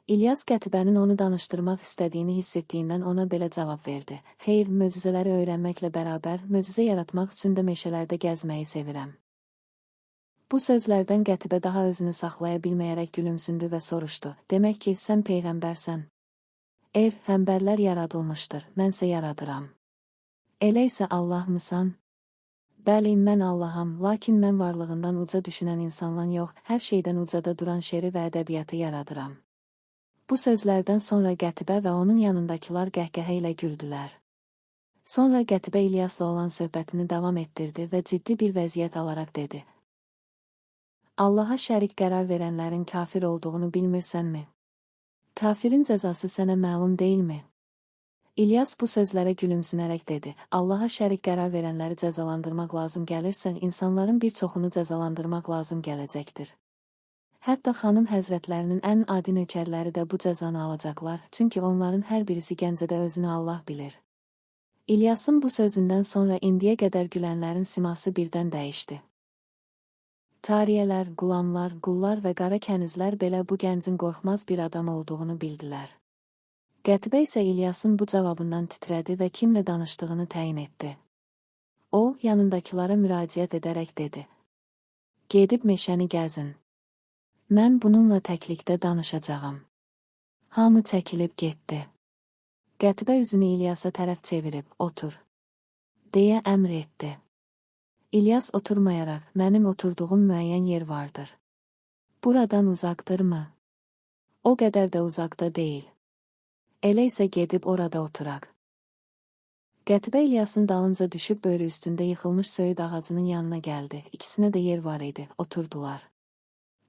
Speaker 1: İlyas Qətibənin onu danışdırmaq istədiyini hiss etdiyindən ona belə cavab verdi: "Xeyr, möcüzələri öyrənməklə bərabər, möcüzə yaratmaq üçün də meşələrdə gəzməyi sevirəm." Bu sözlərdən Qətibə daha özünü saxlaya bilməyərək gülümsündü və soruşdu: "Demək ki, sən peyğəmbərsən?" "Peyğəmbərlər yaradılmışdır, mənsə yaradıram." "Elə isə Allahmısan?" "Bəli, mən Allaham, lakin mən varlığından uca düşünən insandan yox, hər şeydən ucada duran şeiri və ədəbiyyatı yaradıram." Bu sözlərdən sonra Qətibə və onun yanındakılar qəhqəhə ilə güldülər. Sonra Qətibə İlyasla olan söhbətini davam etdirdi və ciddi bir vəziyyət alaraq dedi: Allaha şərik qərar verənlərin kafir olduğunu bilmirsənmi? Kafirin cəzası sənə məlum deyilmi? İlyas bu sözlərə gülümsünərək dedi: Allaha şərik qərar verənləri cəzalandırmaq lazım gəlirsə, insanların bir çoxunu cəzalandırmaq lazım gələcəkdir. Hətta xanım həzrətlərinin ən adi nökərləri də bu cəzanı alacaqlar, çünki onların hər birisi Gəncədə özünü Allah bilir. İlyasın bu sözündən sonra indiyə qədər gülənlərin siması birdən dəyişdi. Cariyələr, qulamlar, qullar və qara kənizlər belə bu gəncin qorxmaz bir adam olduğunu bildilər. Qətibə isə İlyasın bu cavabından titrədi və kimlə danışdığını təyin etdi. O, yanındakılara müraciət edərək dedi: Gedib meşəni gəzin. Mən bununla təklikdə danışacağam. Hamı çəkilib getdi. Qətibə üzünü İlyasa tərəf çevirib, otur, deyə əmr etdi. İlyas oturmayaraq, mənim oturduğum müəyyən yer vardır. Buradan uzaqdırmı? O qədər də uzaqda deyil. Elə isə gedib orada oturaq. Qətibə İlyasın dalınca düşüb böyrü üstündə yıxılmış söyüd ağacının yanına gəldi. İkisinə də yer var idi, oturdular.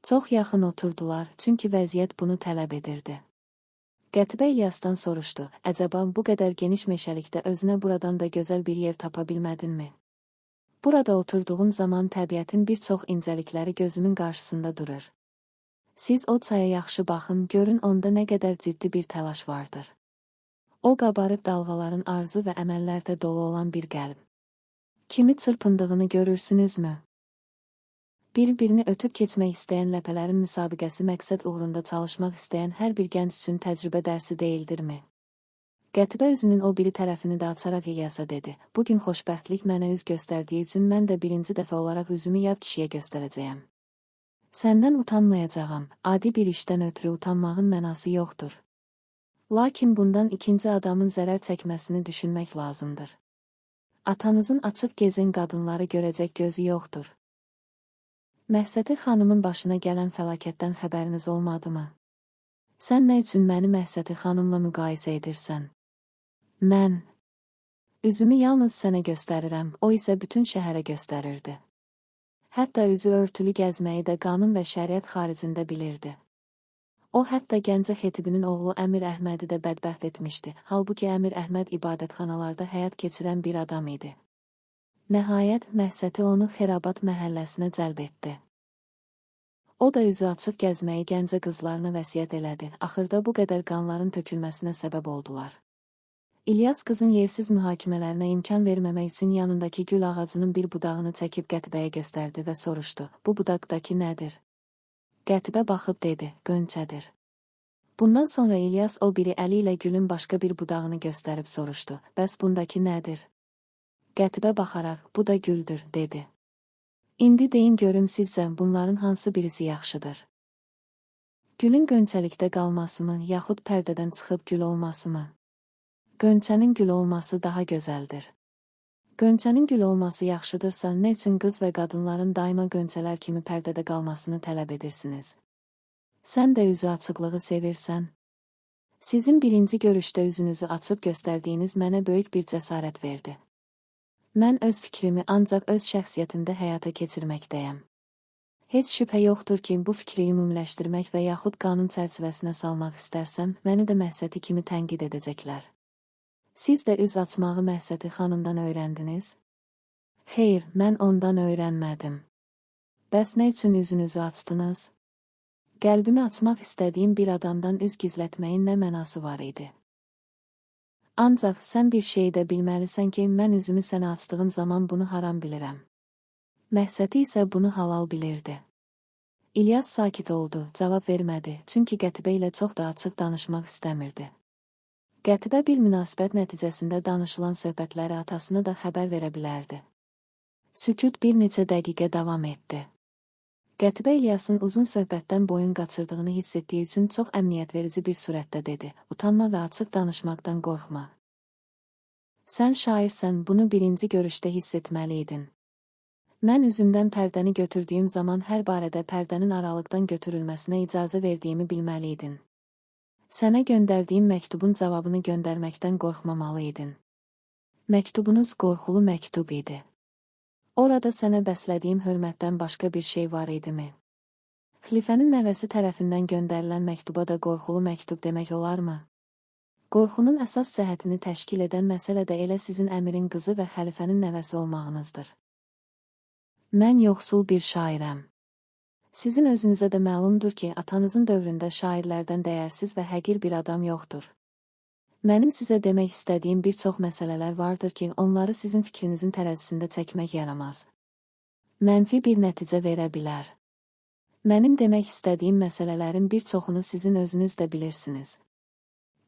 Speaker 1: Çox yaxın oturdular, çünki vəziyyət bunu tələb edirdi. Qətibə İlyasdan soruşdu: Əcəba bu qədər geniş meşəlikdə özünə buradan da gözəl bir yer tapa bilmədinmi? Burada oturduğum zaman təbiətin bir çox incəlikləri gözümün qarşısında durur. Siz o çaya yaxşı baxın, görün onda nə qədər ciddi bir təlaş vardır. O qabarıq dalğaların arzu və əməllərdə dolu olan bir qəlb. Kimi çırpındığını görürsünüzmü? Bir-birini ötüb keçmək istəyən ləpələrin müsabiqəsi məqsəd uğrunda çalışmaq istəyən hər bir gənc üçün təcrübə dərsi deyildirmi? Qətibə üzünün o biri tərəfini də açaraq İlyasa dedi: Bugün xoşbəxtlik mənə üz göstərdiyi üçün mən də birinci dəfə olaraq üzümü yad kişiyə göstərəcəyəm. Səndən utanmayacağam, adi bir işdən ötürü utanmağın mənası yoxdur. Lakin bundan ikinci adamın zərər çəkməsini düşünmək lazımdır. Atanızın açıq gezən qadınları görəcək gözü yoxdur. Məhsəti xanımın başına gələn fəlakətdən xəbəriniz olmadı-mı? Sən nə üçün məni Məhsəti xanımla müqayisə edirsən? Mən üzümü yalnız sənə göstərirəm, o isə bütün şəhərə göstərirdi. Hətta üzü örtülü gəzməyi də qanun və şəriət xaricində bilirdi. O, hətta Gəncə xetibinin oğlu Əmir Əhmədi də bədbəxt etmişdi, halbuki Əmir Əhməd ibadətxanalarda həyat keçirən bir adam idi. Nəhayət, Məhsəti onu Xerabat məhəlləsinə cəlb etdi. O da üzü açıq gəzməyi Gəncə qızlarına vəsiyyət elədi, axırda bu qədər qanların tökülməsinə səbəb oldular. İlyas qızın yersiz mühakimələrinə imkan verməmək üçün yanındakı gül ağacının bir budağını çəkib Qətibəyə göstərdi və soruşdu: Bu budaqdakı nədir? Qətibə baxıb dedi: Gönçədir. Bundan sonra İlyas o biri əli ilə gülün başqa bir budağını göstərib soruşdu: Bəs bundakı nədir? Qətibə baxaraq: Bu da güldür, dedi. İndi deyin görüm sizcə bunların hansı birisi yaxşıdır? Gülün gönçəlikdə qalmasımı, yaxud pərdədən çıxıb gül olmasımı? Gönçənin gül olması daha gözəldir. Gönçənin gül olması yaxşıdırsa, nə üçün qız və qadınların daima gönçələr kimi pərdədə qalmasını tələb edirsiniz? Sən də üzü açıqlığı sevirsən. Sizin birinci görüşdə üzünüzü açıb göstərdiyiniz mənə böyük bir cəsarət verdi. Mən öz fikrimi ancaq öz şəxsiyyətimdə həyata keçirməkdəyəm. Heç şübhə yoxdur ki, bu fikri ümumiləşdirmək və yaxud qanun çərçivəsinə salmaq istərsəm, məni də Məhsəti kimi tənqid edəcəklər. Siz də üz açmağı Məhsəti xanımdan öyrəndiniz? Xeyr, mən ondan öyrənmədim. Bəs nə üçün üzünüzü açdınız? Qəlbimi açmaq istədiyim bir adamdan üz gizlətməyin nə mənası var idi? Ancaq sən bir şey də bilməlisən ki, mən üzümü sənə açdığım zaman bunu haram bilirəm. Məhsəti isə bunu halal bilirdi. İlyas sakit oldu, cavab vermədi, çünki Qətibə ilə çox da açıq danışmaq istəmirdi. Qətibə bir münasibət nəticəsində danışılan söhbətləri atasına da xəbər verə bilərdi. Sükut bir neçə dəqiqə davam etdi. Qətibə İlyasın uzun söhbətdən boyun qaçırdığını hiss etdiyi üçün çox əmniyyətverici bir surətdə dedi: Utanma və açıq danışmaqdan qorxma. Sən şairsən, bunu birinci görüşdə hiss etməliydin. Mən üzümdən pərdəni götürdüyüm zaman hər barədə pərdənin aralıqdan götürülməsinə icazə verdiyimi bilməliydin. Sənə göndərdiyim məktubun cavabını göndərməkdən qorxmamalıydın. Məktubunuz qorxulu məktub idi. Orada sənə bəslədiyim hörmətdən başqa bir şey var idimi? Xəlifənin nəvəsi tərəfindən göndərilən məktuba da qorxulu məktub demək olarmı? Qorxunun əsas cəhətini təşkil edən məsələ də elə sizin əmirin qızı və xəlifənin nəvəsi olmağınızdır. Mən yoxsul bir şairəm. Sizin özünüzə də məlumdur ki, atanızın dövründə şairlərdən dəyərsiz və həqir bir adam yoxdur. Mənim sizə demək istədiyim bir çox məsələlər vardır ki, onları sizin fikrinizin tərəzisində çəkmək yaramaz. Mənfi bir nəticə verə bilər. Mənim demək istədiyim məsələlərin bir çoxunu sizin özünüz də bilirsiniz.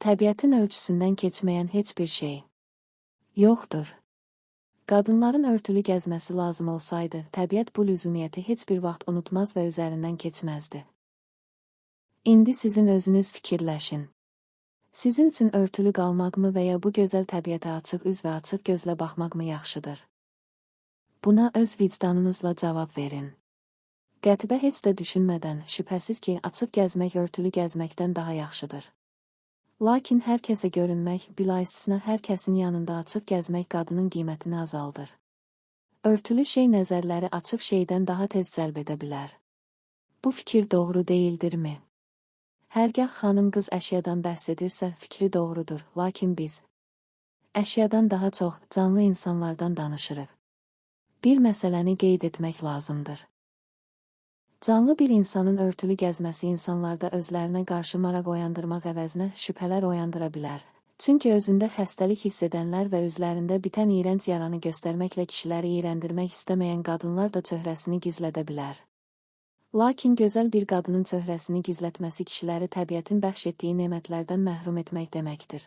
Speaker 1: Təbiətin ölçüsündən keçməyən heç bir şey yoxdur. Qadınların örtülü gəzməsi lazım olsaydı, təbiət bu lüzumiyyəti heç bir vaxt unutmaz və üzərindən keçməzdi. İndi sizin özünüz fikirləşin. Sizin üçün örtülü qalmaqmı və ya bu gözəl təbiətə açıq üz və açıq gözlə baxmaqmı yaxşıdır? Buna öz vicdanınızla cavab verin. Qətibə heç də düşünmədən, şübhəsiz ki, açıq gəzmək örtülü gəzməkdən daha yaxşıdır. Lakin hər kəsə görünmək, bilaistisna hər kəsin yanında açıq gəzmək qadının qiymətini azaldır. Örtülü şey nəzərləri açıq şeydən daha tez cəlb edə bilər. Bu fikir doğru deyildirmi? Hərgah xanım qız əşyadan bəhs edirsə, fikri doğrudur, lakin biz əşyadan daha çox canlı insanlardan danışırıq. Bir məsələni qeyd etmək lazımdır. Canlı bir insanın örtülü gəzməsi insanlarda özlərinə qarşı maraq oyandırmaq əvəzinə şübhələr oyandıra bilər. Çünki özündə xəstəlik hiss edənlər və özlərində bitən iyrənc yaranı göstərməklə kişiləri iyrəndirmək istəməyən qadınlar da çöhrəsini gizlədə bilər. Lakin gözəl bir qadının çöhrəsini gizlətməsi kişiləri təbiətin bəxş etdiyi nemətlərdən məhrum etmək deməkdir.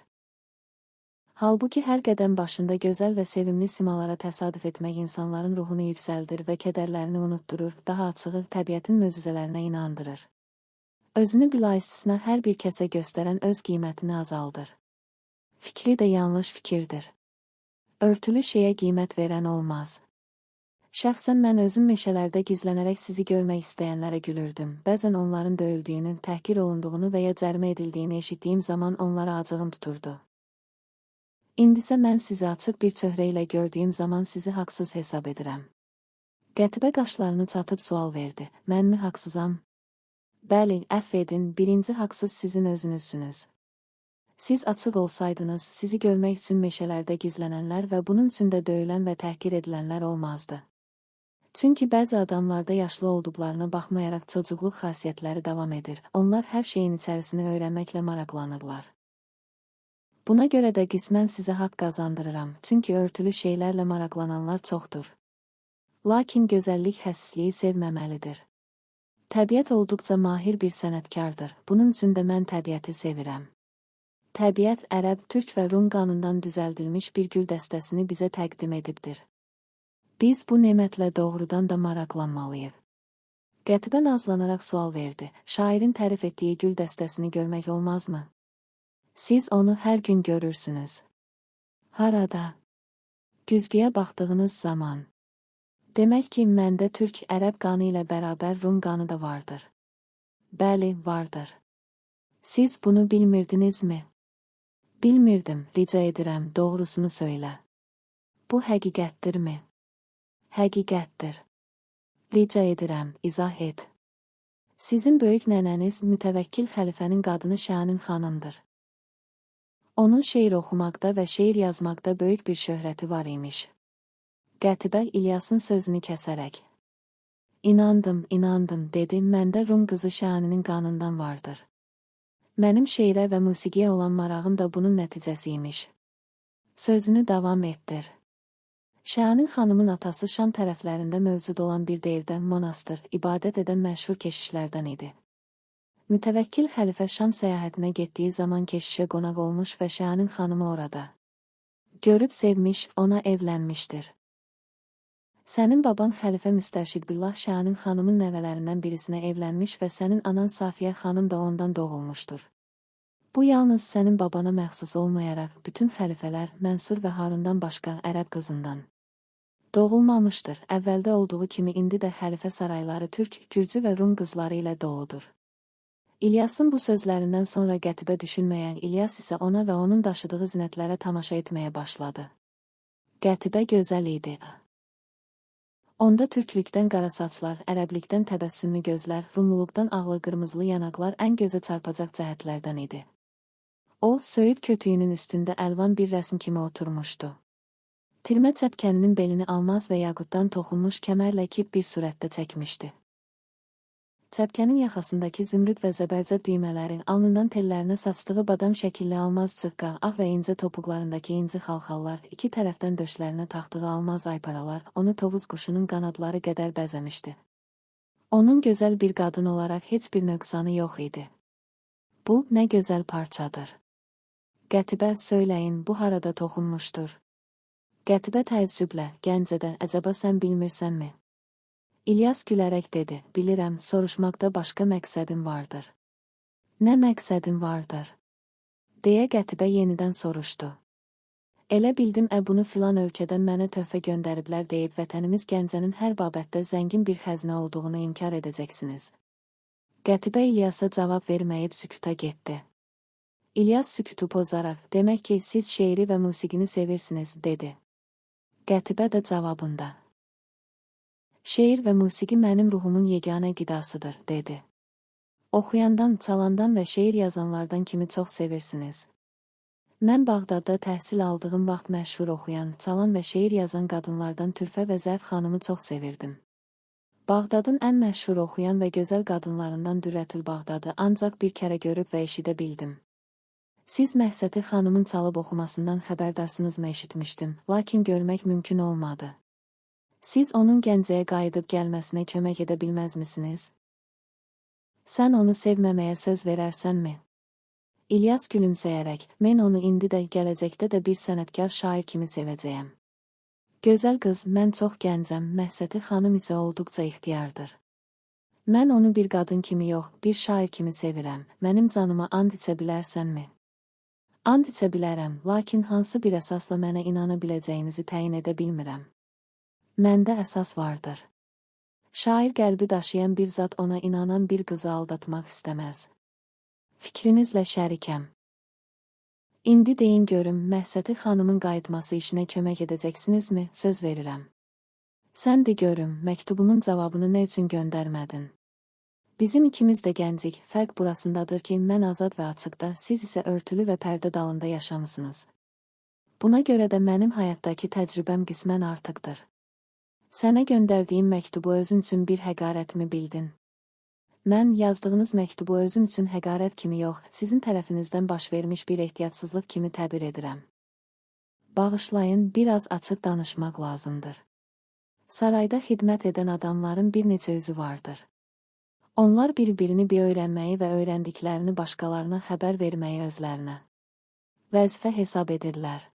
Speaker 1: Halbuki hər qədəm başında gözəl və sevimli simalara təsadüf etmək insanların ruhunu yüksəldir və kədərlərini unutdurur, daha açığı təbiətin möcüzələrinə inandırır. Özünü bilaistisna hər bir kəsə göstərən öz qiymətini azaldır. Fikri də yanlış fikirdir. Örtülü şeyə qiymət verən olmaz. Şəxsən mən özüm meşələrdə gizlənərək sizi görmək istəyənlərə gülürdüm. Bəzən onların döyüldüyünü, təhqir olunduğunu və ya cərimə edildiyini eşitdiyim zaman onlara acığım tuturdu. İndisə mən sizi açıq bir çöhrə ilə gördüyüm zaman sizi haqsız hesab edirəm. Qətibə qaşlarını çatıb sual verdi. Mənmi haqsızam? Bəli, əfv edin, birinci haqsız sizin özünüzsünüz. Siz açıq olsaydınız, sizi görmək üçün meşələrdə gizlənənlər və bunun üçün də döyülən və təhqir edilənlər olmazdı. Çünki bəzi adamlarda yaşlı olduqlarına baxmayaraq çocuqluq xasiyyətləri davam edir. Onlar hər şeyin içərisini öyrənməklə maraqlanırlar. Buna görə də qismən sizə haqq qazandırıram, çünki örtülü şeylərlə maraqlananlar çoxdur. Lakin gözəllik həssisliyi sevməməlidir. Təbiət olduqca mahir bir sənətkardır. Bunun üçün də mən təbiəti sevirəm. Təbiət ərəb, türk və rum qanından düzəldilmiş bir gül dəstəsini bizə təqdim edibdir. Biz bu nemətlə doğrudan da maraqlanmalıyıq. Qətibə nazlanaraq sual verdi. Şairin tərif etdiyi gül dəstəsini görmək olmazmı? Siz onu hər gün görürsünüz. Harada? Güzgüyə baxdığınız zaman. Demək ki, məndə türk, ərəb qanı ilə bərabər rum qanı da vardır. Bəli, vardır. Siz bunu bilmirdinizmi? Bilmirdim, rica edirəm, doğrusunu söylə. Bu həqiqətdirmi? Həqiqətdir. Rica edirəm, izah et. Sizin böyük nənəniz mütəvəkkil xəlifənin qadını Şahin xanımdır. Onun şeir oxumaqda və şeir yazmaqda böyük bir şöhrəti var imiş. Qətibə İlyasın sözünü kəsərək. İnandım, dedi, məndə rum qızı Şahinin qanından vardır. Mənim şeirə və musiqiyə olan marağım da bunun nəticəsi imiş. Sözünü davam etdir. Şahin xanımın atası Şam tərəflərində mövcud olan bir devdə, monastır, ibadət edən məşhur keşişlərdən idi. Mütəvəkkil xəlifə Şam səyahətinə getdiyi zaman keşişə qonaq olmuş və Şahin xanımı orada görüb sevmiş, ona evlənmişdir. Sənin baban xəlifə Müstərşid Billah Şahin xanımın nəvələrindən birisinə evlənmiş və sənin anan Safiyə xanım da ondan doğulmuşdur. Bu yalnız sənin babana məxsus olmayaraq, bütün xəlifələr Mənsur və Harundan başqa ərəb qızından doğulmamışdır. Əvvəldə olduğu kimi indi də xəlifə sarayları türk, gürcü və rum qızları ilə doludur. İlyasın bu sözlərindən sonra Qətibə düşünməyən İlyas isə ona və onun daşıdığı zinətlərə tamaşa etməyə başladı. Qətibə gözəl idi. Onda türklükdən qara saçlar, ərəblikdən təbəssümlü gözlər, rumluluqdan ağlı qırmızılı yanaqlar ən gözə çarpacaq cəhətlərdən idi. O, söyüd kötüyünün üstündə əlvan bir rəsm kimi oturmuşdu. Tirmə çəpkəninin belini almaz və yaqutdan toxunmuş kəmərlə kip bir surətdə çəkmişdi. Çəpkənin yaxasındakı zümrüd və zəbərcə düymələri, alnından tellərinə saçdığı badam şəkilli almaz cıqqa, ağ və incə topuqlarındakı inci xalxallar, iki tərəfdən döşlərinə taxdığı almaz ayparalar, onu tovuz quşunun qanadları qədər bəzəmişdi. Onun gözəl bir qadın olaraq heç bir nöqsanı yox idi. Bu, nə gözəl parçadır. Qətibə, söyləyin, bu harada toxunmuşdur? Qətibə təəccüblə, Gəncədə, əcəba sən bilmirsənmi? İlyas gülərək dedi, bilirəm, soruşmaqda başqa məqsədim vardır. Nə məqsədim vardır? Deyə Qətibə yenidən soruşdu. Elə bildim, bunu filan ölkədən mənə töhfə göndəriblər deyib vətənimiz Gəncənin hər babətdə zəngin bir xəzinə olduğunu inkar edəcəksiniz. Qətibə İlyasa cavab verməyib sükuta getdi. İlyas sükutu pozaraq, demək ki, siz şeiri və musiqini sevirsiniz, dedi. Qətibə də cavabında. Şeir və musiqi mənim ruhumun yeganə qidasıdır, dedi. Oxuyandan, çalandan və şeir yazanlardan kimi çox sevirsiniz. Mən Bağdadda təhsil aldığım vaxt məşhur oxuyan, çalan və şeir yazan qadınlardan Türfə və Zərf xanımı çox sevirdim. Bağdadın ən məşhur oxuyan və gözəl qadınlarından Dürrətül Bağdadı ancaq bir kərə görüb və eşidə bildim. Siz Məhsəti xanımın çalıb oxumasından xəbərdarsınızmı eşitmişdim, lakin görmək mümkün olmadı. Siz onun Gəncəyə qayıdıb gəlməsinə kömək edə bilməzmisiniz? Sən onu sevməməyə söz verərsənmi? İlyas gülümsəyərək, mən onu indi də, gələcəkdə də bir sənətkar şair kimi sevəcəyəm. Gözəl qız, mən çox gəncəm, Məhsəti xanım isə olduqca ixtiyardır. Mən onu bir qadın kimi yox, bir şair kimi sevirəm, mənim canıma and içə bilərsənmi? And içə bilərəm, lakin hansı bir əsasla mənə inana biləcəyinizi təyin edə bilmirəm. Məndə əsas vardır. Şair qəlbi daşıyan bir zat ona inanan bir qızı aldatmaq istəməz. Fikrinizlə şərikəm. İndi deyin görüm, Məhsəti xanımın qayıtması işinə kömək edəcəksinizmi? Söz verirəm. Sən de görüm, məktubumun cavabını nə üçün göndərmədin? Bizim ikimiz də gəncik, fərq burasındadır ki, mən azad və açıqda, siz isə örtülü və pərdə dalında yaşamısınız. Buna görə də mənim həyatdakı təcrübəm qismən artıqdır. Sənə göndərdiyim məktubu özün üçün bir həqarətmi bildin? Mən yazdığınız məktubu özüm üçün həqarət kimi yox, sizin tərəfinizdən baş vermiş bir ehtiyatsızlıq kimi təbir edirəm. Bağışlayın, biraz açıq danışmaq lazımdır. Sarayda xidmət edən adamların bir neçə üzü vardır. Onlar bir-birini öyrənməyi və öyrəndiklərini başqalarına xəbər verməyi özlərinə vəzifə hesab edirlər.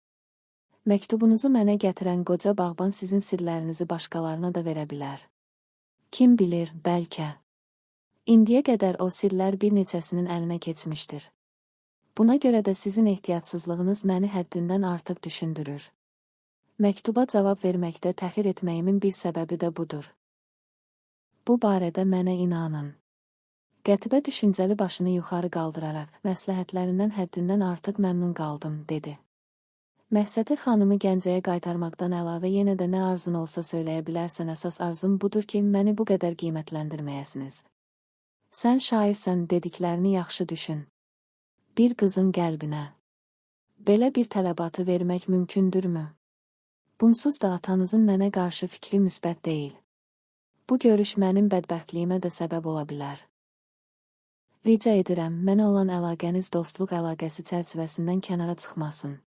Speaker 1: Məktubunuzu mənə gətirən qoca bağban sizin sirlərinizi başqalarına da verə bilər. Kim bilir, bəlkə. İndiyə qədər o sirlər bir neçəsinin əlinə keçmişdir. Buna görə də sizin ehtiyatsızlığınız məni həddindən artıq düşündürür. Məktuba cavab verməkdə təxir etməyimin bir səbəbi də budur. Bu barədə mənə inanın. Qətibə düşüncəli başını yuxarı qaldıraraq, məsləhətlərindən həddindən artıq məmnun qaldım, dedi. Məhsəti xanımı Gəncəyə qaytarmaqdan əlavə yenə də nə arzun olsa söyləyə bilərsən, əsas arzum budur ki, məni bu qədər qiymətləndirməyəsiniz. Sən şairsən, dediklərini yaxşı düşün. Bir qızın qəlbinə belə bir tələbatı vermək mümkündürmü? Bunsuz da atanızın mənə qarşı fikri müsbət deyil. Bu görüş mənim bədbəxtliyimə də səbəb ola bilər. Rica edirəm, mənə olan əlaqəniz dostluq əlaqəsi çərçivəsindən kənara çıxmasın.